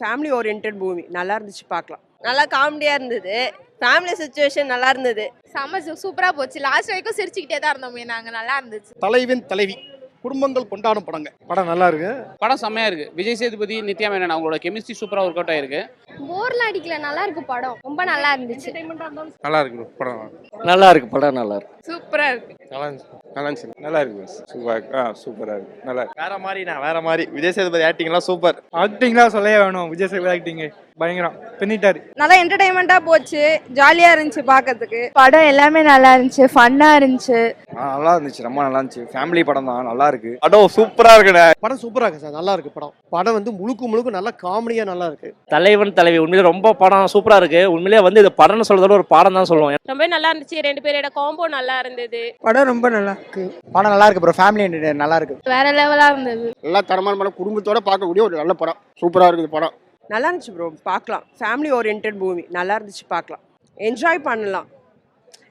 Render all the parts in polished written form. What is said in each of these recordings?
Family oriented movie நல்லா இருந்துச்சு, பார்க்கலாம். நல்லா காமெடியா இருந்தது. ஃபேமிலி சிச்சுவேஷன் நல்லா இருந்தது. செம்ம சூப்பரா போச்சு. லாஸ்ட் வரைக்கும் சிரிச்சுக்கிட்டே தான் இருந்தோமே நாங்க. நல்லா இருந்துச்சு. தலைவன் தலைவி குடும்பங்கள் கொண்டாடும் படங்க. படம் நல்லா இருக்கு. படம் செம்மையா இருக்கு. விஜய் சேதுபதி, நித்யா மேனன் அவங்களோட கெமிஸ்ட்ரி சூப்பரா ஒர்க் அவுட் ஆயிருக்கு. போர்லாம் அடிக்கல, நல்லா இருக்கு படம். ரொம்ப நல்லா இருந்துச்சு. நல்லா இருக்கு படம். நல்லா இருக்கு படம். நல்லா இருக்கு. சூப்பரா இருக்கு. நல்லா இருந்துச்சு. நல்லா இருக்கு. சூப்பரா இருக்கு. நல்லா இருக்கு. வேற மாதிரி விஜய் சேதுபதி ஆக்டிங்லாம் சூப்பர். ஆக்டிங்லாம் சொல்லவே வேணும். விஜய் சேதுபதி ஆக்டிங் பயங்கரம் பண்ணிட்டாரு. நல்லா என்டர்டைன்மெண்டா போச்சு, ஜாலியா இருந்துச்சு பார்க்கிறதுக்கு. படம் எல்லாமே நல்லா இருந்துச்சு, ஃபன்னா இருந்துச்சு. நல்லா இருந்துச்சு, ரொம்ப நல்லா இருந்துச்சு. ஃபேமிலி படம் தான், நல்லா இருக்கு. படம் சூப்பரா இருக்குண்ணே. படம் சூப்பரா இருக்கு சார், நல்லா இருக்கு படம். படம் வந்து முழுக்க நல்லா காமெடியா நல்லா இருக்கு. தலைவன் தலைவி உண்மையிலே ரொம்ப படம் சூப்பரா இருக்கு. உண்மையிலே வந்து இது படம்னு சொல்றதோட ஒரு பாடம் தான் சொல்லுவோம். ரொம்ப நல்லா இருந்துச்சு. 2 பேரோட காம்போ நல்லா இருந்தது. படம் ரொம்ப நல்லா இருக்கு. படம் நல்லா இருக்கு ப்ரோ. ஃபேமிலி என்டர்டெயின் நல்லா இருக்கு. வேற லெவலா இருந்தது. நல்லா தரமான படம், குடும்பத்தோட பார்க்கக்கூடிய ஒரு நல்ல படம். சூப்பரா இருக்குது படம். நல்லா இருந்துச்சு ப்ரோ, பார்க்கலாம். ஃபேமிலி ஓரியன்டட் மூவி நல்லா இருந்துச்சு, பார்க்கலாம். என்ஜாய் பண்ணலாம்.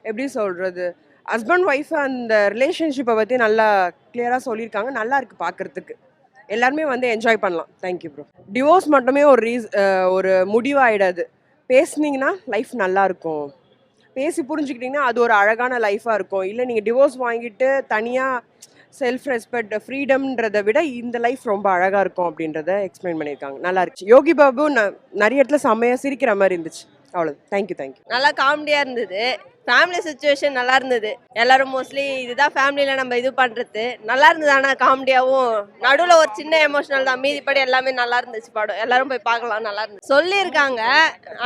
எப்படி சொல்கிறது, ஹஸ்பண்ட் ஒய்ஃப் அந்த ரிலேஷன்ஷிப்பை பற்றி நல்லா கிளியராக சொல்லியிருக்காங்க. நல்லா இருக்குது பார்க்குறதுக்கு. எல்லாருமே வந்து என்ஜாய் பண்ணலாம். Thank you bro. டிவோர்ஸ் மட்டுமே ஒரு முடிவாயிடாது. பேசுனீங்கன்னா லைஃப் நல்லாயிருக்கும். பேசி புரிஞ்சுக்கிட்டிங்கன்னா அது ஒரு அழகான லைஃபாக இருக்கும். இல்லை நீங்கள் டிவோர்ஸ் வாங்கிட்டு தனியாக செல்ஃப் ரெஸ்பெக்ட் ஃப்ரீடம்ன்றதை விட இந்த லைஃப் ரொம்ப அழகாக இருக்கும் அப்படின்றத எக்ஸ்பிளைன் பண்ணியிருக்காங்க. நல்லா இருந்துச்சு. யோகி பாபு நிறைய இடத்துல செம்மையாக சிரிக்கிற மாதிரி இருந்துச்சு. அவ்வளோ. தேங்க்யூ. நல்லா காமெடியா இருந்தது. ஃபேமிலி சிச்சுவேஷன் நல்லா இருந்தது. எல்லாரும் மோஸ்ட்லி இதுதான் ஃபேமிலியில் நம்ம இது பண்ணுறது. நல்லா இருந்தது. ஆனால் காமெடியாகவும் நடுவில் ஒரு சின்ன எமோஷனல் தான். மீதிப்படி எல்லாமே நல்லா இருந்துச்சு படம். எல்லாரும் போய் பார்க்கலாம். நல்லா இருந்துச்சு சொல்லியிருக்காங்க.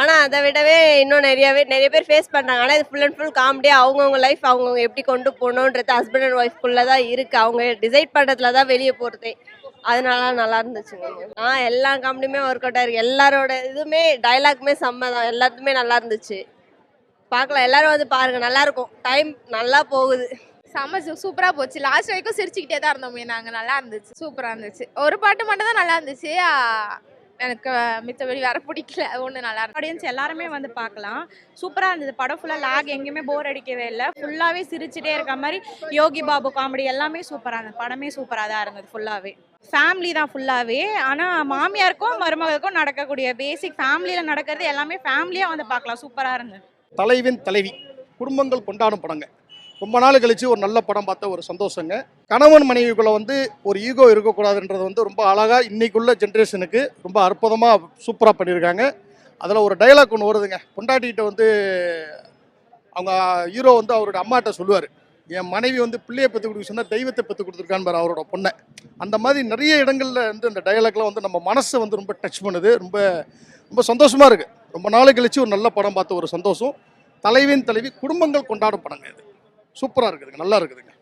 ஆனால் அதை விடவே இன்னும் நிறைய பேர் ஃபேஸ் பண்ணுறாங்க. ஆனால் இது ஃபுல் அண்ட் ஃபுல் காமெடியாக அவங்கவுங்க லைஃப் அவங்கவுங்க எப்படி கொண்டு போகணுன்றது ஹஸ்பண்ட் அண்ட் ஒய்ஃப்குள்ளே தான் இருக்குது. அவங்க டிசைட் பண்ணுறதுல தான் வெளியே போகிறதே. அதனால நல்லா இருந்துச்சுங்க. எல்லா காமெடியுமே ஒர்க் அவுட் ஆயிருக்கு. எல்லாரோட இதுவுமே டைலாக்குமே செம்ம தான். எல்லாத்துக்குமே நல்லா இருந்துச்சு. பார்க்கலாம். எல்லாரும் வந்து பாருங்க, நல்லா இருக்கும். டைம் நல்லா போகுது. செம்ம சூப்பரா போச்சு. லாஸ்ட் வரைக்கும் சிரிச்சுக்கிட்டே தான் இருந்தோமே நாங்க. நல்லா இருந்துச்சு. சூப்பரா இருந்துச்சு. ஒரு பாட்டு மட்டும் தான் நல்லா இருந்துச்சு. எனக்கு மித்தபடி வேற பிடிக்கல. ஒன்று நல்லா இருக்கு. ஆடியன்ஸ் எல்லாருமே வந்து பார்க்கலாம். சூப்பராக இருந்தது. படம் ஃபுல்லாக லாக் எங்கேயுமே போர் அடிக்கவே இல்லை. ஃபுல்லாகவே சிரிச்சுட்டே இருக்க மாதிரி யோகி பாபு காமெடி எல்லாமே சூப்பராக இருந்தது. படமே சூப்பராக தான் இருந்தது. ஃபுல்லாகவே ஃபேமிலி தான் ஃபுல்லாகவே. ஆனால் மாமியாருக்கும் மருமகளுக்கும் நடக்கக்கூடிய பேசிக் ஃபேமிலியில் நடக்கிறது எல்லாமே ஃபேமிலியாக வந்து பார்க்கலாம். சூப்பராக இருந்தது. தலைவன் தலைவி குடும்பங்கள் கொண்டாடும் படங்க. ரொம்ப நாள் கழிச்சு ஒரு நல்ல படம் பார்த்த ஒரு சந்தோஷங்க. கணவன் மனைவிக்குள்ள வந்து ஒரு ஈகோ இருக்கக்கூடாதுன்றது வந்து ரொம்ப அழகாக இன்னைக்குள்ள ஜென்ரேஷனுக்கு ரொம்ப அற்புதமாக சூப்பராக பண்ணியிருக்காங்க. அதில் ஒரு டைலாக் ஒன்று வருதுங்க. பொண்டாட்டிகிட்ட வந்து அவங்க ஹீரோ வந்து அவரோட அம்மாட்ட சொல்லுவார், என் மனைவி வந்து பிள்ளையை பெற்று கொடுக்க சொன்னால் தெய்வத்தை பெற்று கொடுத்துருக்கான்னு பாரு அவரோட பொண்ணை. அந்த மாதிரி நிறைய இடங்களில் வந்து அந்த டைலாக்லாம் வந்து நம்ம மனசை வந்து ரொம்ப டச் பண்ணுது. ரொம்ப ரொம்ப சந்தோஷமாக இருக்குது. ரொம்ப நாள் கழிச்சு ஒரு நல்ல படம் பார்த்த ஒரு சந்தோஷம். தலைவன் தலைவி குடும்பங்கள் கொண்டாடும் படங்க. இது சூப்பராக இருக்குதுங்க, நல்லா இருக்குதுங்க.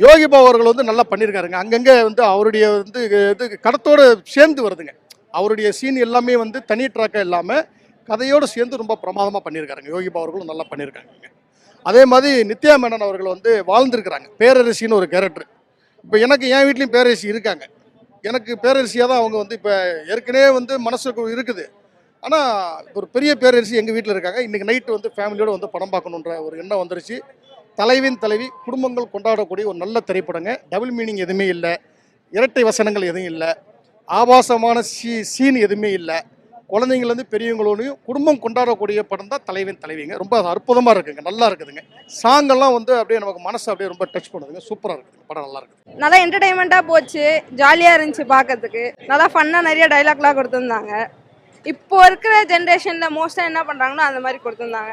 யோகி பாபு அவர்கள் வந்து நல்லா பண்ணியிருக்காருங்க. அங்கங்கே வந்து அவருடைய வந்து இது கடத்தோடு சேர்ந்து வருதுங்க. அவருடைய சீன் எல்லாமே வந்து தனி ட்ராக்காக இல்லாமல் கதையோடு சேர்ந்து ரொம்ப பிரமாதமாக பண்ணியிருக்காருங்க. யோகி பாபு அவர்களும் நல்லா பண்ணியிருக்காங்க. அதே மாதிரி நித்யா மேனன் அவர்கள் வந்து வாழ்ந்துருக்கிறாங்க. பேரரசின்னு ஒரு கேரக்டர். இப்போ எனக்கு என் வீட்லேயும் பேரரசி இருக்காங்க. எனக்கு பேரரசியாக தான் அவங்க வந்து இப்போ ஏற்கனவே வந்து மனசுக்கு இருக்குது. ஆனால் ஒரு பெரிய பேரரசி எங்கள் வீட்டில் இருக்காங்க. இன்றைக்கி நைட்டு வந்து ஃபேமிலியோடு வந்து படம் பார்க்கணுன்ற ஒரு எண்ணம் வந்துருச்சு. தலைவன் தலைவி குடும்பங்கள் கொண்டாடக்கூடிய ஒரு நல்ல திரைப்படங்க. டபுள் மீனிங் எதுவுமே இல்லை, இரட்டை வசனங்கள் எதுவும் இல்லை, ஆபாசமான சீன் எதுவுமே இல்லை. குழந்தைங்கள்லேருந்து பெரியவங்களோடையும் குடும்பம் கொண்டாடக்கூடிய படம் தான் தலைவன் தலைவிங்க. ரொம்ப அற்புதமாக இருக்குங்க, நல்லா இருக்குதுங்க. சாங்கெல்லாம் வந்து அப்படியே நமக்கு மனசு அப்படியே ரொம்ப டச் பண்ணுதுங்க. சூப்பராக இருக்குதுங்க. படம் நல்லா இருக்குது. நல்லா என்டர்டைன்மெண்ட்டாக போச்சு, ஜாலியாக இருந்துச்சு பார்க்கறதுக்கு. நல்லா ஃபன்னாக நிறைய டைலாக்லாம் கொடுத்துருந்தாங்க. இப்போ இருக்கிற ஜென்ரேஷனில் மோஸ்ட்டாக என்ன பண்ணுறாங்கன்னா அந்த மாதிரி கொடுத்துருந்தாங்க.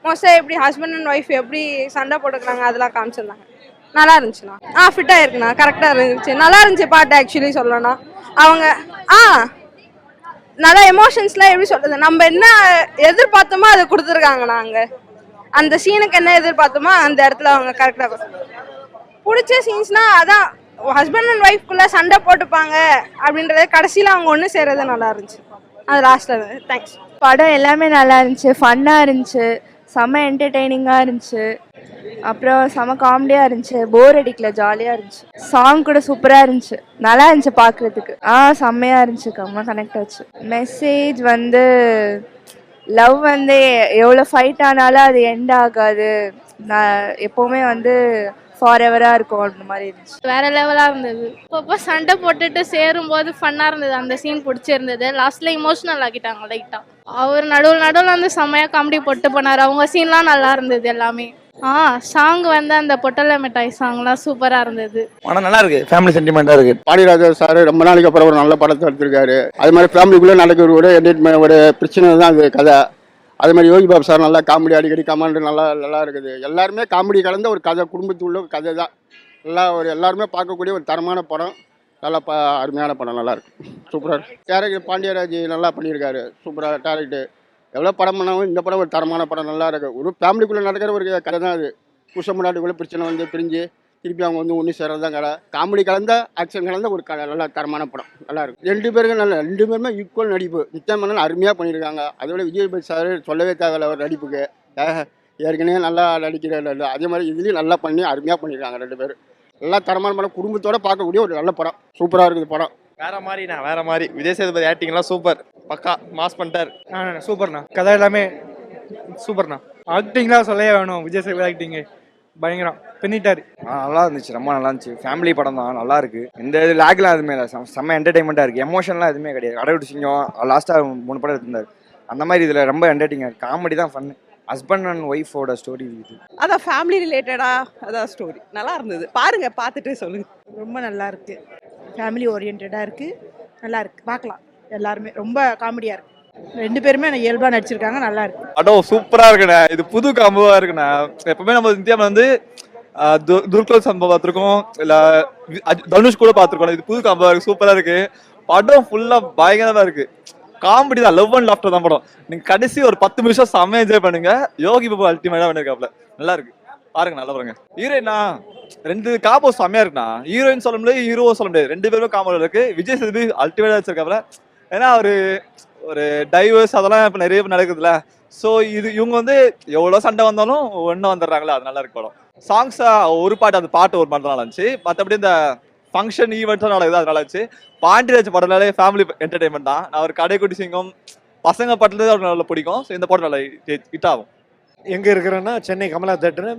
மோஸ்ட்டாக எப்படி ஹஸ்பண்ட் அண்ட் ஒய்ஃப் எப்படி சண்டை போட்டுக்கிறாங்க அதெல்லாம் காமிச்சிருந்தாங்க. நல்லா இருந்துச்சுண்ணா. ஃபிட்டாக இருக்குண்ணா, கரெக்டாக இருந்துச்சு. நல்லா இருந்துச்சு பாட்டு. ஆக்சுவலி சொல்லணும்னா அவங்க நல்லா எமோஷன்ஸ்லாம் எப்படி சொல்கிறது, நம்ம என்ன எதிர்பார்த்தோமோ அதை கொடுத்துருக்காங்கண்ணா. அங்கே அந்த சீனுக்கு என்ன எதிர்பார்த்தோமோ அந்த இடத்துல அவங்க கரெக்டாக பிடிச்ச சீன்ஸ்னால் அதான் ஹஸ்பண்ட் அண்ட் ஒய்ஃப்குள்ளே சண்டை போட்டுப்பாங்க அப்படின்றத கடைசியில் அவங்க ஒன்று சேர்றது நல்லா இருந்துச்சு. அது லாஸ்ட்டில் இருந்தது. தேங்க்ஸ். படம் எல்லாமே நல்லா இருந்துச்சு, ஃபன்னாக இருந்துச்சு, செம்ம என்டர்டெய்னிங்காக இருந்துச்சு. அப்புறம் செம்ம காமெடியாக இருந்துச்சு, போர் அடிக்கல, ஜாலியாக இருந்துச்சு. சாங் கூட சூப்பராக இருந்துச்சு, நல்லா இருந்துச்சு பார்க்குறதுக்கு. செம்மையாக இருந்துச்சு, செம்ம கனெக்ட் ஆச்சு. மெசேஜ் வந்து லவ் வந்து எவ்வளோ ஃபைட் ஆனாலும் அது எண்ட் ஆகாது. நான் எப்போவுமே வந்து ஃபார் எவராக இருக்கும் அந்த மாதிரி இருந்துச்சு. வேற லெவலாக இருந்தது. அப்பப்போ சண்டை போட்டுட்டு சேரும்போது ஃபன்னாக இருந்தது. அந்த சீன் பிடிச்சிருந்தது. லாஸ்ட்ல இமோஷனல் ஆக்கிட்டாங்க லைட்டாக. அவர் நடுவில் வந்து செம்மையாக காமெடி போட்டு போனார். அவங்க சீன்லாம் நல்லா இருந்தது எல்லாமே. சாங் வந்து அந்த பொட்டல மிட்டாய் சாங்லாம் சூப்பராக இருந்தது. ஆனால் நல்லா இருக்கு, ஃபேமிலி சென்டிமெண்ட்டாக இருக்கு. பாண்டியராஜா சார் ரொம்ப நாளைக்கு அப்புறம் ஒரு நல்ல படத்தை எடுத்திருக்காரு. அது மாதிரி ஃபேமிலிக்குள்ளே நடக்கிற ஒரு என்டர்டைன்மெண்ட் ஒரு பிரச்சனை தான் அது கதை. அது மாதிரி யோகி பாபு சார் நல்லா காமெடி அடிக்கடி கமாண்டு நல்லா இருக்குது. எல்லாருமே காமெடி கலந்த ஒரு கதை, குடும்பத்துக்குள்ள ஒரு கதை தான். எல்லாருமே பார்க்கக்கூடிய ஒரு தரமான படம். நல்லா அருமையான படம், நல்லா இருக்கு, சூப்பராக இருக்கு. டேரக்டர் பாண்டியராஜ் நல்லா பண்ணியிருக்காரு, சூப்பராக டேரக்டர். எவ்வளோ படம் பண்ணாலும் இந்த படம் ஒரு தரமான படம், நல்லா இருக்கு. ஒரு ஃபேமிலிக்குள்ளே நடக்கிற ஒரு கதை தான் அது. புருஷன் முன்னாடிக்குள்ளே பிரச்சனை வந்து பிரிஞ்சு திருப்பி அவங்க வந்து ஒன்று சேர்றது தான் கதை. காமெடி கலந்த ஆக்ஷன் கலந்த ஒரு கதை, நல்லா தரமான படம், நல்லா இருக்கு. ரெண்டு பேருமே ஈக்குவல் நடிப்பு. நித்யா மேனன் அருமையாக பண்ணியிருக்காங்க. அதோட விஜய் சார் சொல்லவே தேவையில்ல ஒரு நடிப்புக்கு. ஏற்கனவே நல்லா நடிக்கிறார். அதே மாதிரி இதுலேயும் நல்லா பண்ணி அருமையாக பண்ணியிருக்காங்க ரெண்டு பேரும். நல்லா தரமான படம், குடும்பத்தோடு பார்க்கக்கூடிய ஒரு நல்ல படம், சூப்பராக இருக்குது படம். வேற மாதிரி விஜய் சேதுபதி ஆக்டிங்லாம் சூப்பர், பக்கா மாஸ் பண்ணிட்டார். சூப்பர்ண்ணா, கதை எல்லாமே சூப்பர்ண்ணா. ஆக்டிங்லாம் சொல்லவே வேணும், விஜய் சேதுபதி ஆக்டிங்கு பயங்கரம் பண்ணிட்டாரு. நல்லா இருந்துச்சு, ரொம்ப நல்லா இருந்துச்சு. ஃபேமிலி படம் தான், நல்லா இருக்கு. இந்த இது லேக்லாம் எதுவுமே இல்லை, செம்ம என்டர்டைன்மெண்ட்டாக இருக்குது. எமோஷன்லாம் எதுவுமே கிடையாது. கடைவிட்டு சிங்கம் லாஸ்ட்டாக 3 படம் எடுத்திருந்தார். அந்த மாதிரி இதில் ரொம்ப என்டர்டைனிங்காக இருக்குது. காமெடி தான் ஃபன்னு. ஹஸ்பண்ட் அண்ட் ஒய்ஃபோட ஸ்டோரி இது. அதான் ஃபேமிலி ரிலேட்டடாக அதான் ஸ்டோரி நல்லா இருந்தது. பாருங்க, பார்த்துட்டு சொல்லுங்க. ரொம்ப நல்லா இருக்கு, ஃபேமிலி ஓரியன்டாக இருக்கு, நல்லா இருக்கு, பார்க்கலாம். எல்லாருமே ரொம்ப காமெடியாக இருக்கு. ரெண்டு பேருமே இயல்பாக நடிச்சிருக்காங்க, நல்லா இருக்கு. சூப்பராக இருக்குண்ணே. இது புது காம்போவாக இருக்குண்ணே. எப்பவுமே நம்ம இந்தியாவில் வந்து துர்கல் சம்பவம் பார்த்துருக்கோம், இல்லை தனுஷ் கூட பார்த்துருக்கோம். இது புது காம்போவாக இருக்கு, சூப்பராக இருக்கு. படம் ஃபுல்லாக பயங்கரமாக இருக்கு. காமெடி தான், லவ் அண்ட் லாஃப்டர் தான் படம். நீங்க கடைசி ஒரு 10 நிமிஷம் செம்ம என்ஜாய் பண்ணுங்க. யோகி பாபு அல்டிமேட்டா பண்ணிருக்காப்ல, நல்லா இருக்கு, பாருங்க, நல்லா பாருங்க. ஹீரோயினா 2 காம்போ செம்மையா இருக்குண்ணா. ஹீரோயின் சொல்ல முடியாது, ஹீரோ சொல்ல முடியாது, 2 பேருமே காம்போ இருக்கு. விஜய் சேதுபதி அல்டிமேட்டா வச்சிருக்காப்ல. ஏன்னா ஒரு டைவர்ஸ் அதெல்லாம் இப்ப நிறைய நடக்குதுல்ல. ஸோ இவங்க வந்து எவ்வளோ சண்டை வந்தாலும் ஒன்றும் வந்துடுறாங்களே, அது நல்லா இருக்கு படம். சாங்ஸ் ஒரு பாட்டு, அந்த பாட்டு ஒரு பாட்டு நல்லா இருந்துச்சு. மற்றபடி இந்த ஃபங்க்ஷன் ஈவெண்ட்ஸும் நடக்குது, அது நல்லா இருந்துச்சு. பாண்டியராஜ் படம்னாலே ஃபேமிலி என்டர்டைன்மெண்ட் தான். நான் ஒரு கடைக்குட்டி சிங்கம் பசங்க படத்துலேருந்து அவருக்கு நல்லா பிடிக்கும். ஸோ இந்த படம் நல்லா ஹிட் ஆகும். எங்கே இருக்கிறேன்னா சென்னை கமலா தேட்டரு.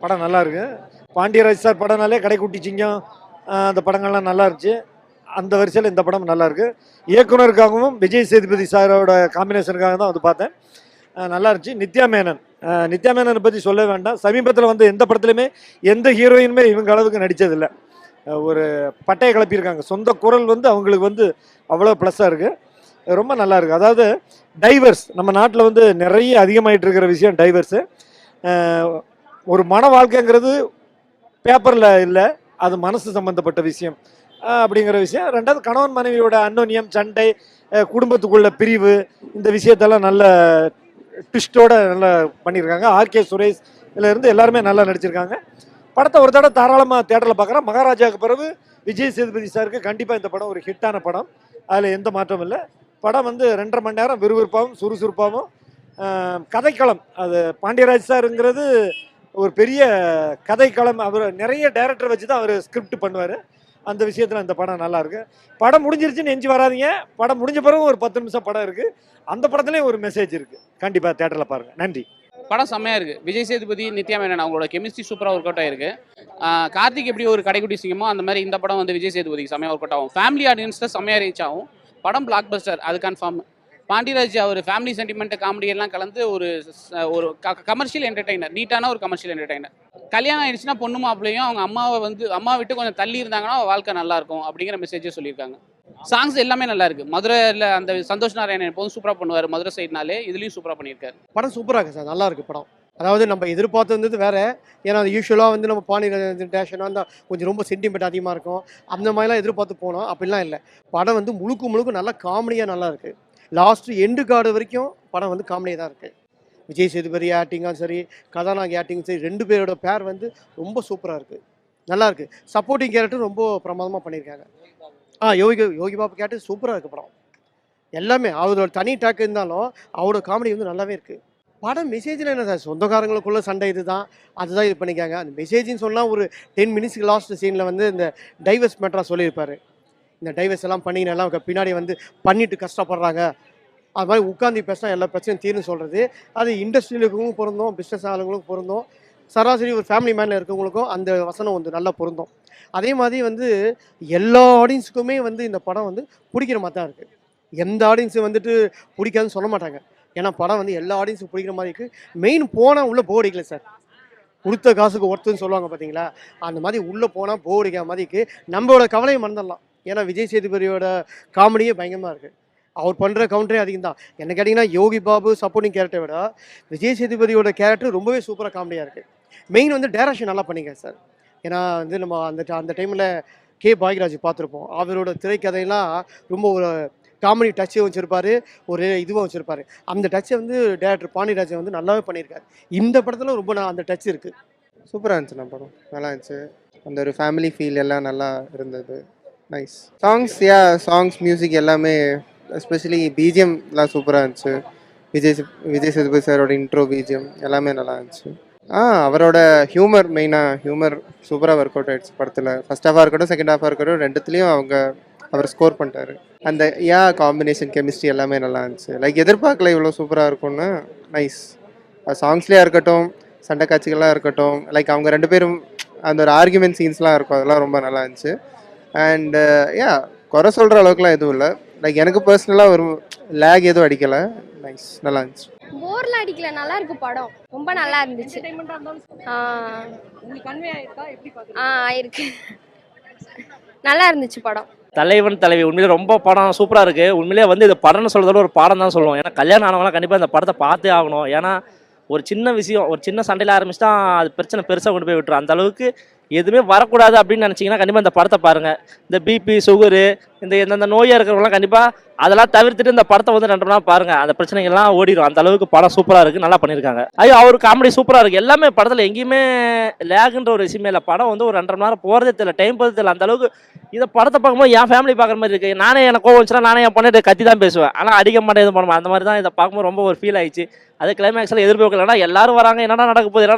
படம் நல்லா இருக்கு. பாண்டியராஜ் சார் படம்னாலே கடைக்குட்டி சிங்கம் அந்த படங்கள்லாம் நல்லா இருந்துச்சு. அந்த வரிசையில் இந்த படம் நல்லா இருக்கு. இயக்குனருக்காகவும் விஜய் சேதுபதி சாரோட காம்பினேஷனுக்காக தான் வந்து பார்த்தேன், நல்லா இருந்துச்சு. நித்யா மேனனை பற்றி சொல்ல வேண்டாம். சமீபத்தில் வந்து எந்த படத்துலையுமே எந்த ஹீரோயினுமே இவங்க அளவுக்கு நடித்ததில்லை. ஒரு பட்டையை கிளப்பியிருக்காங்க. சொந்த குரல் வந்து அவங்களுக்கு வந்து அவ்வளோ ப்ளஸ்ஸாக இருக்குது, ரொம்ப நல்லா இருக்குது. அதாவது டைவர்ஸ் நம்ம நாட்டில் வந்து நிறைய அதிகமாகிட்டு இருக்கிற விஷயம் டைவர்ஸு. ஒரு மன வாழ்க்கைங்கிறது பேப்பரில் இல்லை, அது மனசு சம்மந்தப்பட்ட விஷயம் அப்படிங்கிற விஷயம். ரெண்டாவது கணவன் மனைவியோட அன்னோன்யம், சண்டை, குடும்பத்துக்குள்ள பிரிவு, இந்த விஷயத்தெல்லாம் நல்ல ட்விஸ்டோட நல்லா பண்ணியிருக்காங்க. ஆர்கே சுரேஷ் இதில் எல்லாருமே நல்லா நடிச்சிருக்காங்க. படத்தை ஒரு தடவை தாராளமாக தேட்டரில் பார்க்குறேன். மகாராஜாவுக்கு பிறகு விஜய் சேதுபதி சாருக்கு கண்டிப்பாக இந்த படம் ஒரு ஹிட்டான படம், அதில் எந்த மாற்றமும் இல்லை. படம் வந்து 2.5 மணி நேரம் விறுவிறுப்பாகவும் சுறுசுறுப்பாகவும். கதைக்களம், அது பாண்டியராஜ் சாருங்கிறது ஒரு பெரிய கதைக்களம். அவர் நிறைய டைரக்டர் வச்சு தான் அவர் ஸ்கிரிப்ட் பண்ணுவார். அந்த விஷயத்தில் இந்த படம் நல்லா இருக்கு. படம் முடிஞ்சிருச்சுன்னு எஞ்சி வராதிங்க. படம் முடிஞ்ச பிறகு ஒரு 10 நிமிஷம் படம் இருக்குது. அந்த படத்துலேயும் ஒரு மெசேஜ் இருக்குது. கண்டிப்பாக தேட்டரில் பாருங்கள். நன்றி. படம் செம்மையாக இருக்குது. விஜய் சேதுபதி, நித்யா மேனன் அவங்களோட கெமிஸ்ட்ரி சூப்பராக ஒர்க் அவுட் ஆயிருக்கு. கார்த்திக் எப்படி ஒரு கடைக்குட்டி சிங்கமோ அந்த மாதிரி இந்த படம் வந்து விஜய் சேதுபதிக்கு செம்மையாக ஒர்க் அவுட் ஆகும். ஃபேமிலி ஆடியன்ஸில் செம்மையாக ரீச் ஆகும். படம் பிளாக் பஸ்டர், அது கன்ஃபார்ம். பாண்டியராஜ் அவர் ஃபேமிலி சென்டிமெண்ட் காமெடி எல்லாம் கலந்து ஒரு கமர்ஷியல் என்டர்டைனர், நீட்டான ஒரு கமர்ஷியல் என்டர்டைனர். கல்யாணம் ஆயிடுச்சுன்னா பொண்ணு மாப்பிள்ளையும் அவங்க அம்மா விட்டு கொஞ்சம் தள்ளி இருந்தாங்கன்னா வாழ்க்கை நல்லா இருக்கும் அப்படிங்கிற மெசேஜே சொல்லியிருக்காங்க. சாங்ஸ் எல்லாமே நல்லா இருக்கு. மதுரையில் அந்த சந்தோஷ் நாராயணன் எப்போதும் சூப்பராக பண்ணுவார், மதுரை சைட்னாலே இதுலேயும் சூப்பராக பண்ணியிருக்காரு. படம் சூப்பராக இருக்குது சார், நல்லா இருக்குது படம். அதாவது நம்ம எதிர்பார்த்து வேற. ஏன்னா அது யூஸ்வலாக வந்து நம்ம பாண்டியராஜன் வந்தால் கொஞ்சம் ரொம்ப சென்டிமெண்ட் அதிகமாக இருக்கும், அந்த மாதிரிலாம் எதிர்பார்த்து போனோம். அப்படிலாம் இல்லை. படம் வந்து முழுக்க நல்லா காமெடியாக நல்லா இருக்குது. லாஸ்ட்டு எண்டு கார்டு வரைக்கும் படம் வந்து காமெடியாக தான் இருக்குது. விஜய் சேதுபதி ஆக்டிங்கும் சரி, கதாநாயகி ஆக்டிங்கும் சரி, 2 பேரோட பேர் வந்து ரொம்ப சூப்பராக இருக்குது, நல்லா இருக்குது. சப்போர்ட்டிங் கேரக்டர் ரொம்ப பிரமாதமாக பண்ணியிருக்காங்க. யோகி பாபு கேரக்டர் சூப்பராக இருக்குது. படம் எல்லாமே அவரோட தனி டாக் இருந்தாலும் அவரோட காமெடி வந்து நல்லாவே இருக்குது. படம் மெசேஜில் என்ன சார், சொந்தக்காரங்களுக்குள்ள சண்டை அதுதான் இது பண்ணிக்காங்க. அந்த மெசேஜின்னு சொன்னால் ஒரு 10 மினிட்ஸ்க்கு லாஸ்ட் சீனில் வந்து இந்த டைவர்ஸ் மேட்டராக சொல்லியிருப்பார். இந்த டைவர்ஸ் எல்லாம் பண்ணிங்கெல்லாம் பின்னாடி வந்து பண்ணிட்டு கஷ்டப்படுறாங்க, அது மாதிரி உட்காந்து பேசினா எல்லா பிரச்சனையும் தீர்னு சொல்கிறது. அது இண்டஸ்ட்ரியலுக்கும் பொருந்தும், பிஸ்னஸ் ஆளுங்களுக்கும் பொருந்தும். சராசரி ஒரு ஃபேமிலி மேனில் இருக்கவங்களுக்கும் அந்த வசனம் வந்து நல்லா பொருந்தும். அதே மாதிரி வந்து எல்லா ஆடியன்ஸுக்குமே வந்து இந்த படம் வந்து பிடிக்கிற மாதிரி தான் இருக்குது. எந்த ஆடியன்ஸு வந்துட்டு பிடிக்காதுன்னு சொல்ல மாட்டாங்க. ஏன்னா படம் வந்து எல்லா ஆடியன்ஸுக்கும் பிடிக்கிற மாதிரி இருக்குது. மெயின் போனால் உள்ளே போர் அடிக்கல சார். கொடுத்த காசுக்கு ஒர்த்துன்னு சொல்லுவாங்க பார்த்தீங்களா, அந்த மாதிரி உள்ளே போனால் போர் அடிக்கிற மாதிரி இருக்குது. நம்மளோட கவலையை மறந்துடலாம். ஏன்னா விஜய் சேதுபதியோட காமெடியே பயங்கரமாக இருக்குது. அவர் பண்ணுற கவுண்டரே அதிகம் தான். என்ன கேட்டிங்கன்னா யோகி பாபு சப்போர்ட்டிங் கேரக்டரை விட விஜய் சேதுபதியோட கேரக்டர் ரொம்பவே சூப்பராக காமெடியாக இருக்குது. மெயின் வந்து டைரக்ஷன் நல்லா பண்ணிங்க சார். ஏன்னா வந்து நம்ம அந்த டைமில் கே பாக்யராஜ் பார்த்துருப்போம். அவரோட திரைக்கதையெல்லாம் ரொம்ப ஒரு காமெடி டச்சும் வச்சுருப்பாரு, ஒரு இதுவும் வச்சுருப்பாரு. அந்த டச்சை வந்து டேரக்டர் பாண்டியராஜன் வந்து நல்லாவே பண்ணியிருக்காரு. இந்த படத்தில் ரொம்ப அந்த டச் இருக்குது. சூப்பராக இருந்துச்சுண்ணா படம். நல்லா இருந்துச்சு. அந்த ஒரு ஃபேமிலி ஃபீல் எல்லாம் நல்லா இருந்தது. நைஸ் சாங்ஸ் மியூசிக் எல்லாமே, எஸ்பெஷலி பிஜிஎம்லாம் சூப்பராக இருந்துச்சு. விஜய் சேதுபதி சாரோட இன்ட்ரோ பிஜிஎம் எல்லாமே நல்லா இருந்துச்சு. அவரோட ஹியூமர் சூப்பராக ஒர்க் அவுட் ஆகிடுச்சு படத்தில். ஃபர்ஸ்ட் ஹாஃபாக இருக்கட்டும், செகண்ட் ஹாஃபாக இருக்கட்டும், ரெண்டுத்துலேயும் அவர் ஸ்கோர் பண்ணிட்டாரு. அந்த காம்பினேஷன் கெமிஸ்ட்ரி எல்லாமே நல்லா இருந்துச்சு. லைக் எதிர்பார்க்கல இவ்வளோ சூப்பராக இருக்கும்னு. நைஸ். சாங்ஸ்லேயே இருக்கட்டும், சண்டை காட்சிகள்லாம் இருக்கட்டும், லைக் அவங்க 2 பேரும் அந்த ஒரு ஆர்குமெண்ட் சீன்ஸ்லாம் இருக்கும், அதெல்லாம் ரொம்ப நல்லா இருந்துச்சு. அண்ட் குறை சொல்கிற அளவுக்குலாம் எதுவும் இல்லை. லைக் எனக்கு பர்சனலாக ஒரு லேக் எதுவும் அடிக்கலை. நைஸ், நல்லா இருந்துச்சு. போர்லாம் அடிக்கல, நல்லா இருக்கு படம், ரொம்ப நல்லா இருந்துச்சு. ஆயிருக்கு, நல்லா இருந்துச்சு படம். தலைவன் தலைவி உண்மையிலே ரொம்ப படம் சூப்பராக இருக்குது. உண்மையிலே வந்து இது படம்னு சொல்கிறதோட ஒரு பாடம் தான் சொல்லுவோம். ஏன்னா கல்யாணம் ஆனவங்களாம் கண்டிப்பாக இந்த படத்தை பார்த்தே ஆகணும். ஏன்னா ஒரு சின்ன விஷயம், ஒரு சின்ன சண்டையில் ஆரம்பிச்சிட்டா அது பிரச்சனை பெருசாக கொண்டு போய் விட்டுரும். அந்த அளவுக்கு எதுவுமே வரக்கூடாது அப்படின்னு நினச்சிங்கன்னா கண்டிப்பாக இந்த படத்தை பாருங்கள். இந்த பிபி சுகரு இந்த நோயாக இருக்கிறவங்களாம் கண்டிப்பாக அதெல்லாம் தவிர்த்துட்டு இந்த படத்தை வந்து 2 மணி நேரம் பாருங்கள். அந்த பிரச்சனைகள்லாம் ஓடிடும். அந்த அளவுக்கு படம் சூப்பராக இருக்குது, நல்லா பண்ணியிருக்காங்க. அவர் காமெடி சூப்பராக இருக்குது. எல்லாமே படத்தில் எங்கேயுமே லேகுன்ற ஒரு விஷயமே இல்லை. படம் வந்து ஒரு 2.5 மணி நேரம் போகிறதே தெரியல, டைம் போகிறதே தெரியல. அந்த அளவுக்கு இந்த படத்தை பார்க்கும்போது என் ஃபேமிலி பார்க்குற மாதிரி இருக்குது. நானே எனக்கு கோவம் வந்துச்சுன்னா நானே என் பண்ணிட்டு கத்தி தான் பேசுவேன், ஆனால் அடிக்க மாட்டேன், எதுவும் பண்ணுவேன். அந்த மாதிரி தான் இதை பார்க்கும்போது ரொம்ப ஒரு ஃபீல் ஆயிடுச்சு. அது கிளைமேக்ஸில் எதிர்பார்க்கலன்னா எல்லாரும் வராங்க, என்னடா நடக்க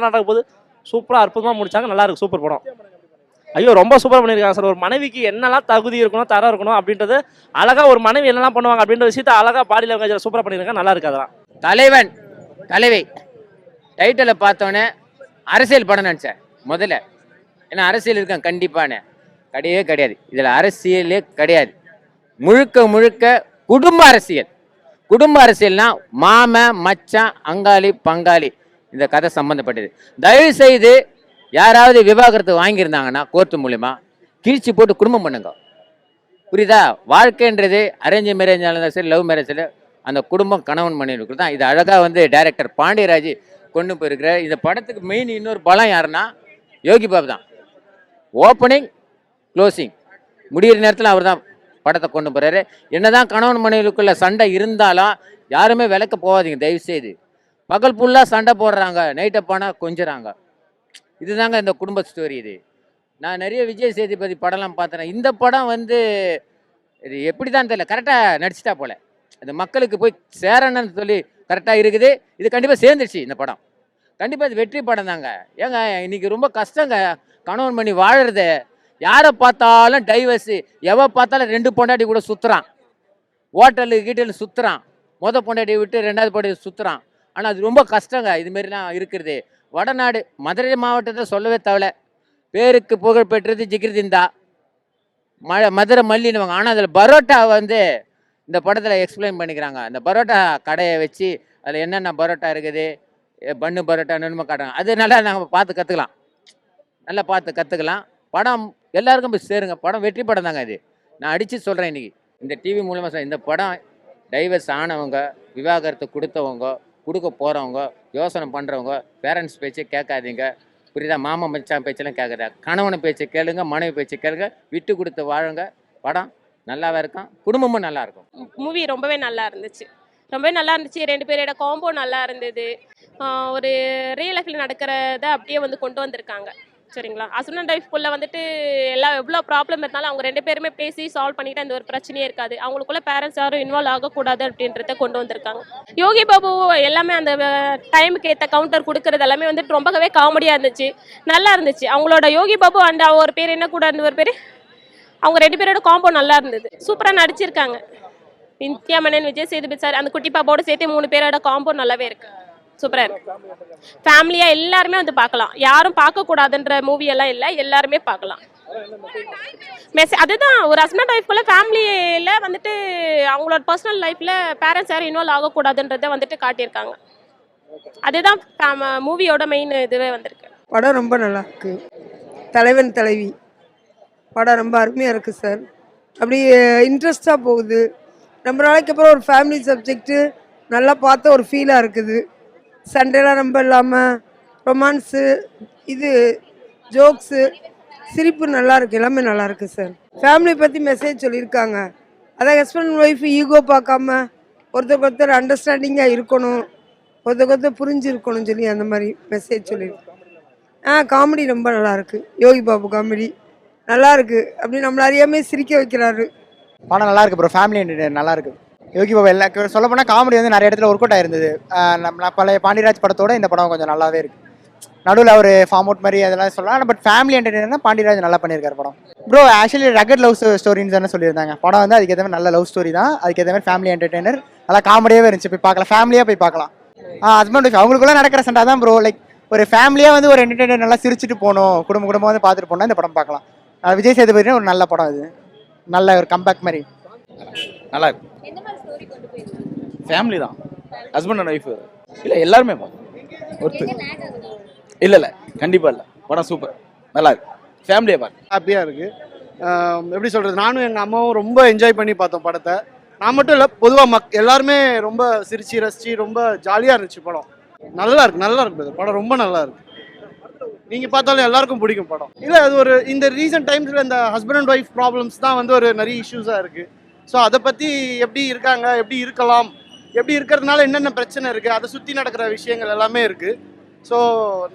போகுது சூப்பராக அற்புதமாக முடிச்சாங்க. நல்லா இருக்கு, சூப்பர் படம். ரொம்ப சூப்பராக பண்ணியிருக்காங்க சார். ஒரு மனைவிக்கு என்னெல்லாம் தகுதி இருக்கணும், தரம் இருக்கணும் அப்படின்றது அழகாக, ஒரு மனைவி என்னெல்லாம் பண்ணுவாங்க அப்படின்ற விஷயத்த அழகாக பாடி லாங்குவேஜில் சூப்பராக பண்ணியிருக்காங்க. நல்லா இருக்கு. அதெல்லாம் தலைவன் தலைவி டைட்டிலை பார்த்தோன்னே அரசியல் படம் நினச்சேன் முதல்ல. ஏன்னா அரசியல் இருக்கான் கண்டிப்பான கிடையாது. இதில் அரசியலே கிடையாது, முழுக்க குடும்ப அரசியல். குடும்ப அரசியல்னா மாமன் மச்சான் அங்காளி பங்காளி இந்த கதை சம்மந்தப்பட்டது. தயவு செய்து யாராவது விவாகரத்து வாங்கியிருந்தாங்கன்னா கோர்ட்டு மூலிமா கிழிச்சு போட்டு குடும்பம் பண்ணுங்க. புரியுதா? வாழ்க்கைன்றது அரேஞ்ச் மேரேஜாக இருந்தாலும் சரி, லவ் மேரேஜில் அந்த குடும்பம் கணவன் மனைவிக்கு தான். இது அழகாக வந்து டைரக்டர் பாண்டியராஜ் கொண்டு போயிருக்கிற இந்த படத்துக்கு மெயின் இன்னொரு பலம் யாருன்னா யோகி பாபு தான். ஓப்பனிங் க்ளோசிங் முடிகிற நேரத்தில் அவர் தான் படத்தை கொண்டு போகிறாரு. என்னதான் கணவன் மனைவிக்குள்ள சண்டை இருந்தாலும் யாருமே விளக்க போகாதீங்க தயவுசெய்து. பகல் ஃபுல்லாக சண்டை போடுறாங்க, நைட்டை போனால் கொஞ்சறாங்க. இதுதாங்க இந்த குடும்ப ஸ்டோரி. இது நான் நிறைய விஜய் சேதுபதி படம்லாம் பார்த்தேன். இந்த படம் வந்து இது எப்படி தான் தெரியல, கரெக்டாக நடிச்சிட்டா போல. அது மக்களுக்கு போய் சேரணும்னு சொல்லி கரெக்டாக இருக்குது. இது கண்டிப்பாக சேர்ந்துருச்சு. இந்த படம் கண்டிப்பாக இது வெற்றி படம் தாங்க. ஏங்க இன்னைக்கு ரொம்ப கஷ்டங்க கணவன் மணி வாழறது. யாரை பார்த்தாலும் டைவர்ஸு, எவ பார்த்தாலும் 2 பொண்டாட்டி கூட சுற்றுறான், ஹோட்டலு சுற்றுறான், பொண்டாட்டியை விட்டு 2வது பொண்டாட்டி சுற்றுறான். ஆனால் அது ரொம்ப கஷ்டங்க இதுமாரிலாம் இருக்கிறது. வடநாடு மதுரை மாவட்டத்தை சொல்லவே தேவை. பேருக்கு புகழ் பெற்றது ஜிகிர்திந்தா, மதுரை மல்லின்னுவாங்க. ஆனால் அதில் பரோட்டா வந்து இந்த படத்தில் எக்ஸ்பிளைன் பண்ணிக்கிறாங்க. அந்த பரோட்டா கடையை வச்சு அதில் என்னென்ன பரோட்டா இருக்குது, பன்னு பரோட்டா என்னென்ன காட்டுறாங்க. அது நல்லா நாங்கள் பார்த்து கற்றுக்கலாம், நல்லா பார்த்து கற்றுக்கலாம். படம் எல்லாருக்கும் போய் சேருங்க. படம் வெற்றி படம் தாங்க. இது நான் அடித்து சொல்கிறேன் இன்றைக்கி இந்த டிவி மூலமாக சொல்கிறேன். இந்த படம் டைவர்ஸ் ஆனவங்க, விவாகரத்து கொடுத்தவங்க, கொடுக்க போகிறவங்க, யோசனை பண்ணுறவங்க, பேரண்ட்ஸ் பேச்சை கேட்காதீங்க. புரியுதா? மாமா மச்சான் பேச்செல்லாம் கேட்குறா. கணவனை பேச்சை கேளுங்க, மனைவி பேச்சை கேளுங்க, விட்டு கொடுத்து வாழுங்க. படம் நல்லாவே இருக்கும், குடும்பமும் நல்லா இருக்கும். மூவி ரொம்பவே நல்லா இருந்துச்சு, ரொம்பவே நல்லா இருந்துச்சு. 2 பேரோட காம்போ நல்லா இருந்தது. ஒரு ரியல் லைஃப்பில் நடக்கிறத அப்படியே வந்து கொண்டு வந்திருக்காங்க. சரிங்களா? ஹஸ்பண்ட் அண்ட் ஒய்ஃப்குள்ளே வந்துட்டு எவ்வளோ ப்ராப்ளம் இருந்தாலும் அவங்க 2 பேருமே பேசி சால்வ் பண்ணிட்டு அந்த ஒரு பிரச்சனையே இருக்காது. அவங்களுக்குள்ள பேரண்ட்ஸ் யாரும் இன்வால்வ் ஆகக்கூடாது அப்படின்றத கொண்டு வந்திருக்காங்க. யோகி பாபு எல்லாமே அந்த டைமுக்கு ஏற்ற கவுண்டர் கொடுக்கறது எல்லாமே வந்துட்டு ரொம்பவே காமெடியாக இருந்துச்சு, நல்லா இருந்துச்சு. அவங்களோட யோகி பாபு அண்ட் ஒரு பேர் என்ன கூட அந்த ஒரு பேர், அவங்க 2 பேரோட காம்போ நல்லா இருந்தது, சூப்பராக நடிச்சிருக்காங்க. நித்யா மேனன், விஜய் சேதுபதி சார், அந்த குட்டி பாப்பாவோட சேர்த்து 3 பேரோட காம்போ நல்லாவே இருக்கு. சூப்பராக இருக்கு. ஃபேமிலியாக எல்லாருமே வந்து பார்க்கலாம். யாரும் பார்க்கக்கூடாதுன்ற மூவி எல்லாம் இல்லை, எல்லாருமே பார்க்கலாம். அதுதான் ஒரு ஹஸ்பண்ட் ஒய்ஃப்குள்ள ஃபேமிலியில் வந்துட்டு அவங்களோட பர்சனல் லைஃப்பில் பேரண்ட்ஸ் யாரும் இன்வால்வ் ஆகக்கூடாதுன்றதை வந்துட்டு காட்டியிருக்காங்க. அதுதான் மூவியோட மெயின் இதுவே வந்திருக்கு. படம் ரொம்ப நல்லா இருக்கு. தலைவன் தலைவி படம் ரொம்ப அருமையாக இருக்குது சார். அப்படி இன்ட்ரெஸ்டாக போகுது. ரொம்ப நாளைக்கு அப்புறம் ஒரு ஃபேமிலி சப்ஜெக்ட்டு நல்லா பார்த்த ஒரு ஃபீலாக இருக்குது. சண்டைலாம் ரொம்ப இல்லாமல் ரொமான்ஸு, இது ஜோக்ஸு, சிரிப்பு நல்லா இருக்குது. எல்லாமே நல்லா இருக்குது சார். ஃபேமிலி பற்றி மெசேஜ் சொல்லியிருக்காங்க. அதான் ஹஸ்பண்ட் ஒய்ஃப் ஈகோ பார்க்காம ஒருத்தருக்கு ஒருத்தர் அண்டர்ஸ்டாண்டிங்காக இருக்கணும், ஒருத்தருக்கு ஒருத்தர் புரிஞ்சு இருக்கணும்னு சொல்லி அந்த மாதிரி மெசேஜ் சொல்லியிருக்காங்க. காமெடி ரொம்ப நல்லா இருக்கு. யோகி பாபு காமெடி நல்லா இருக்கு. அப்படி நம்மள அறியாமே சிரிக்க வைக்கிறாரு. படம் நல்லா இருக்கு ப்ரோ. ஃபேமிலி என்டர்டைனர் நல்லா இருக்கு. யோகி பாபு எல்லாம் சொல்ல போனால் காமெடி வந்து நிறைய இடத்துல ஒர்க் அவுட் ஆயிருந்தது. நம்ம பழைய பாண்டியராஜ் படத்தோட இந்த படம் கொஞ்சம் நல்லாவே இருக்கு. நடுவில் ஒரு ஃபார்ம் அவுட் மாதிரி அதெல்லாம் சொல்லலாம். பட் ஃபேமிலி என்டர்டைனர் தான் பாண்டியராஜ் நல்லா பண்ணியிருக்காரு படம். ப்ரோ ஆக்சுவலி ரகட் லவ் ஸ்டோரின்னு தானே சொல்லியிருந்தாங்க. படம் வந்து அதுக்கேற்ற மாதிரி நல்ல லவ் ஸ்டோரி தான். அதுக்கேற்ற மாதிரி ஃபேமிலி என்டர்டைனர் நல்லா காமெடியாகவே இருந்துச்சு. போய் பார்க்கலாம், ஃபேமிலியாக போய் பார்க்கலாம். ஹஸ்பண்ட் ஒய்ஃப் அவங்களுக்குள்ள நடக்கிற சண்டை தான் ப்ரோ. லைக் ஒரு ஃபேமிலியாக வந்து ஒரு என்டர்டைனர் நல்லா சிரிச்சுட்டு போகணும், குடும்பம் வந்து பார்த்துட்டு போனால் இந்த படம் பார்க்கலாம். விஜய் சேதுபதி ஒரு நல்ல படம். இது நல்ல ஒரு கம்பேக் மாதிரி நல்லா இருக்கு. ஃபேமிலி தான், ஹஸ்பண்ட் அண்ட் ஒய்ஃப் இல்லை எல்லாருமே ஒருத்தர் இல்லை கண்டிப்பாக இல்லை. படம் சூப்பர், நல்லா இருக்கு. ஃபேமிலியாக பார்க்க ஹாப்பியாக இருக்குது. எப்படி சொல்கிறது, நானும் எங்கள் அம்மாவும் ரொம்ப என்ஜாய் பண்ணி பார்த்தோம் படத்தை. நான் மட்டும் இல்லை, பொதுவாக எல்லாருமே ரொம்ப சிரிச்சு ரசிச்சு ரொம்ப ஜாலியாக இருந்துச்சு படம். நல்லா இருக்கு படம், ரொம்ப நல்லா இருக்கு. நீங்கள் பார்த்தாலும் எல்லாருக்கும் பிடிக்கும் படம். இல்லை அது ஒரு இந்த ரீசன்ட் டைம்ஸில் இந்த ஹஸ்பண்ட் அண்ட் ஒய்ஃப் ப்ராப்ளம்ஸ் தான் வந்து ஒரு நிறைய இஷ்யூஸாக இருக்குது. ஸோ அதை பற்றி எப்படி இருக்காங்க, எப்படி இருக்கலாம், எப்படி இருக்கிறதுனால என்னென்ன பிரச்சனை இருக்குது, அதை சுற்றி நடக்கிற விஷயங்கள் எல்லாமே இருக்குது. ஸோ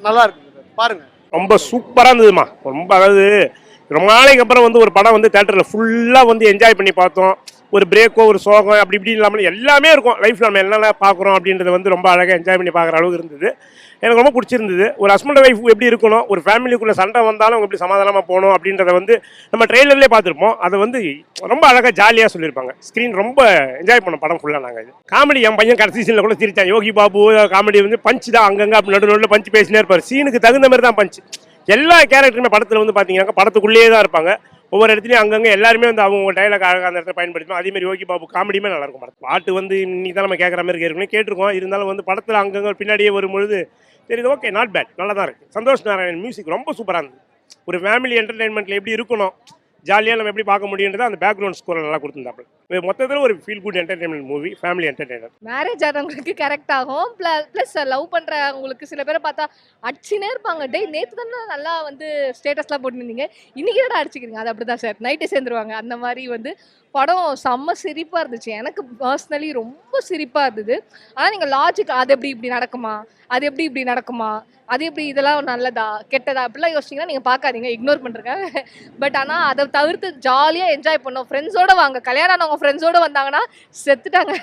நல்லா இருக்கு, பாருங்கள். ரொம்ப சூப்பராக இருந்ததுமா. ரொம்ப அதாவது ரொம்ப நாளைக்கு அப்புறம் வந்து ஒரு படம் வந்து தேட்டரில் ஃபுல்லாக வந்து என்ஜாய் பண்ணி பார்த்தோம். ஒரு பிரேக்கோ ஒரு சோகம் அப்படி இப்படி இல்லாமல் எல்லாமே இருக்கும் லைஃப்பில். நம்ம என்னென்ன பார்க்குறோம் அப்படின்றத வந்து ரொம்ப அழகாக என்ஜாய் பண்ணி பார்க்குற அளவுக்கு இருந்தது. எனக்கு ரொம்ப பிடிச்சிருந்தது. ஒரு ஹஸ்பண்ட் ஒய்ஃப் எப்படி இருக்கணும், ஒரு ஃபேமிலிக்குள்ளே சண்டை வந்தாலும் அவங்க எப்படி சமாதானமாக போகணும் அப்படின்றத வந்து நம்ம ட்ரெய்லர்லேயே பார்த்துருப்போம். அதை வந்து ரொம்ப அழகாக ஜாலியாக சொல்லியிருப்பாங்க. ஸ்க்ரீன் ரொம்ப என்ஜாய் பண்ணோம் படம் ஃபுல்லாக. நாங்கள் இது காமெடி, என் பையன் கடைசி சீனில் கூட சிரித்தான். யோகி பாபு காமெடி வந்து பஞ்சு தான், அங்கங்கே அப்படி நடுவில் பஞ்சு பேசினே இருப்பார். சீனுக்கு தகுந்த மாதிரி தான் பஞ்சு. எல்லா கேரக்டருமே படத்தில் வந்து பார்த்தீங்கன்னா படத்துக்குள்ளேயே தான் இருப்பாங்க. ஒவ்வொரு இடத்துலையும் அங்கங்கே எல்லாருமே வந்து அவங்க டைலாக் அழகாக அந்த இடத்துல பயன்படுத்தணும். அதேமாதிரி யோகி பாபு காமெடியுமே நல்லாயிருக்கும். படம் பாட்டு வந்து இன்னைக்கு தான் நம்ம கேட்குற மாதிரி ஏற்கனவே கேட்டிருக்கோம். இருந்தாலும் வந்து படத்தில் அங்கங்கே பின்னாடியே வரும்பொழுது தெரியுது, ஓகே நாட் பேட், நல்லா தான் இருக்குது. சந்தோஷ் நாராயணன் மியூசிக் ரொம்ப சூப்பராக இருந்தது. ஒரு ஃபேமிலி என்டர்டெயின்மெண்ட்டில் எப்படி இருக்கணும், ஜாலியாக நம்ம எப்படி பார்க்க முடியுன்றது அந்த பேக்ரவுண்ட் ஸ்கோர் நல்லா கொடுத்துருந்தாப்புல. மொத்தத்தில் ஒரு feel good entertainment movie, family entertainer. Marriage ஆகிறவங்களுக்கு கரெக்ட் ஆகும். ப்ளஸ் லவ் பண்ணுறவங்களுக்கு சில பேரை பார்த்தா அடிச்சுனே இருப்பாங்க. நேற்று தானே நல்லா வந்து ஸ்டேட்டஸ்லாம் போட்டுருந்தீங்க, இன்றைக்கி தான் அடிச்சுக்கிறீங்க. அது அப்படி தான் சார், நைட்டு சேர்ந்துருவாங்க. அந்த மாதிரி வந்து படம் செம்ம சிரிப்பாக இருந்துச்சு. எனக்கு பர்சனலி ரொம்ப சிரிப்பாக இருந்தது. ஆனால் நீங்கள் லாஜிக் அது எப்படி இப்படி நடக்குமா, அது எப்படி இப்படி நடக்குமா, அது எப்படி இதெல்லாம் நல்லதா கெட்டதா அப்படிலாம் யோசிச்சிங்கன்னா நீங்கள் பார்க்காதீங்க, இக்னோர் பண்ணுறேங்க. பட் ஆனால் அதை தவிர்த்து ஜாலியாக என்ஜாய் பண்ணோம். ஃப்ரெண்ட்ஸோடு வாங்க, கல்யாணம் ஆனவங்க ஃப்ரெண்ட்ஸோடு வந்தாங்கன்னா செத்துட்டாங்க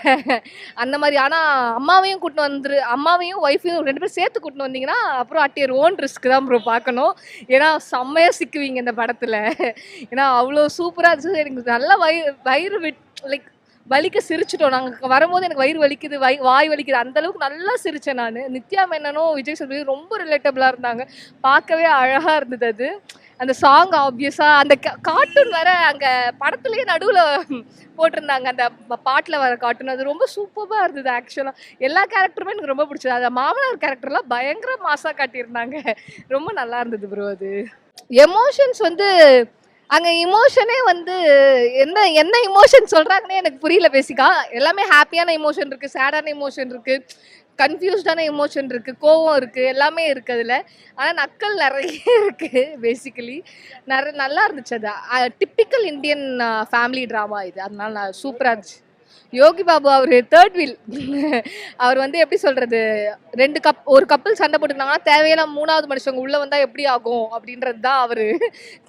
அந்த மாதிரி. ஆனால் அம்மாவையும் கூட்டின்னு அம்மாவையும் ஒய்ஃபையும் 2 பேரும் சேர்த்து கூட்டின்னு வந்தீங்கன்னா அப்புறம் அட்டியர் ஓன் ரிஸ்க் தான் ப்ரோ பார்க்கணும். ஏன்னா செம்மையாக சிக்குவீங்க இந்த படத்தில். ஏன்னா அவ்வளோ சூப்பராக இருந்துச்சு. எனக்கு நல்லா வயிறு லைக் வலிக்க சிரிச்சிட்டோம். நாங்கள் வரும்போது எனக்கு வயிறு வலிக்குது, வாய் வலிக்குது, அந்தளவுக்கு நல்லா சிரித்தேன் நான். நித்யா மேனனும் விஜய் சேதுபதி ரொம்ப ரிலேட்டபிளாக இருந்தாங்க. பார்க்கவே அழகாக இருந்தது. அது அந்த சாங் ஆப்வியஸாக அந்த கார்ட்டூன் வேற அங்கே படத்துலேயே நடுவில் போட்டிருந்தாங்க. அந்த பாட்டில் வர கார்ட்டூன் அது ரொம்ப சூப்பராக இருந்தது. ஆக்சுவலாக எல்லா கேரக்டருமே எனக்கு ரொம்ப பிடிச்சது. அது மாமனார் கேரக்டர்லாம் பயங்கர மாசாக காட்டியிருந்தாங்க. ரொம்ப நல்லா இருந்தது ப்ரோ. அது எமோஷன்ஸ் வந்து அங்கே இமோஷனே வந்து என்ன இமோஷன் சொல்கிறாங்கன்னே எனக்கு புரியல. பேசிக்காக எல்லாமே ஹாப்பியான இமோஷன் இருக்குது, சேடான இமோஷன் இருக்குது, கன்ஃபியூஸ்டான இமோஷன் இருக்குது, கோவம் இருக்குது, எல்லாமே இருக்குது அதில். ஆனால் நக்கல் நிறைய இருக்குது. பேசிக்கலி நல்லா இருந்துச்சு. அது டிப்பிக்கல் இந்தியன் ஃபேமிலி ட்ராமா இது. அதனால சூப்பராக இருந்துச்சு. யோகி பாபு அவர் தேர்ட் வீல். அவர் வந்து எப்படி சொல்கிறது, ஒரு கப்பல் சண்டை போட்டுக்கிட்டாங்கன்னா தேவையான 3வது மனுஷங்க உள்ளே வந்தால் எப்படி ஆகும் அப்படின்றது தான். அவர்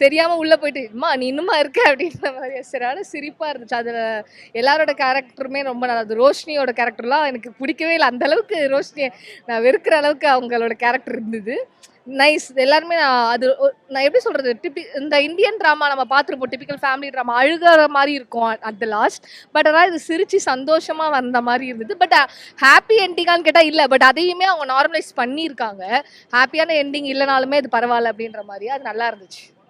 தெரியாமல் உள்ளே போயிட்டு அம்மா நீ இன்னுமா இருக்க அப்படின்ற மாதிரி சரியான சிரிப்பாக இருந்துச்சு. அதில் எல்லாரோட கேரக்டருமே ரொம்ப நல்லா இருந்தது. ரோஷினியோட கேரக்டர்லாம் எனக்கு பிடிக்கவே இல்லை. அந்தளவுக்கு ரோஷினியை நான் வெறுக்கிற அளவுக்கு அவங்களோட கேரக்டர் இருந்தது. நைஸ் எல்லாருமே அது நான் எப்படி சொல்றது இந்த இந்தியன் ட்ராமா நம்ம பார்த்துருப்போம், டிபிக்கல் ஃபேமிலி ட்ராமா அழுகிற மாதிரி இருக்கும் அட் த லாஸ்ட். பட் ஆனால் இது சிரிச்சு சந்தோஷமா வந்த மாதிரி இருந்தது. பட் ஹாப்பி எண்டிங்கான்னு கேட்டால் இல்லை, பட் அதையுமே அவங்க நார்மலைஸ் பண்ணியிருக்காங்க. ஹாப்பியான எண்டிங் இல்லைனாலுமே இது பரவாயில்ல அப்படின்ற மாதிரி அது நல்லா இருந்துச்சு.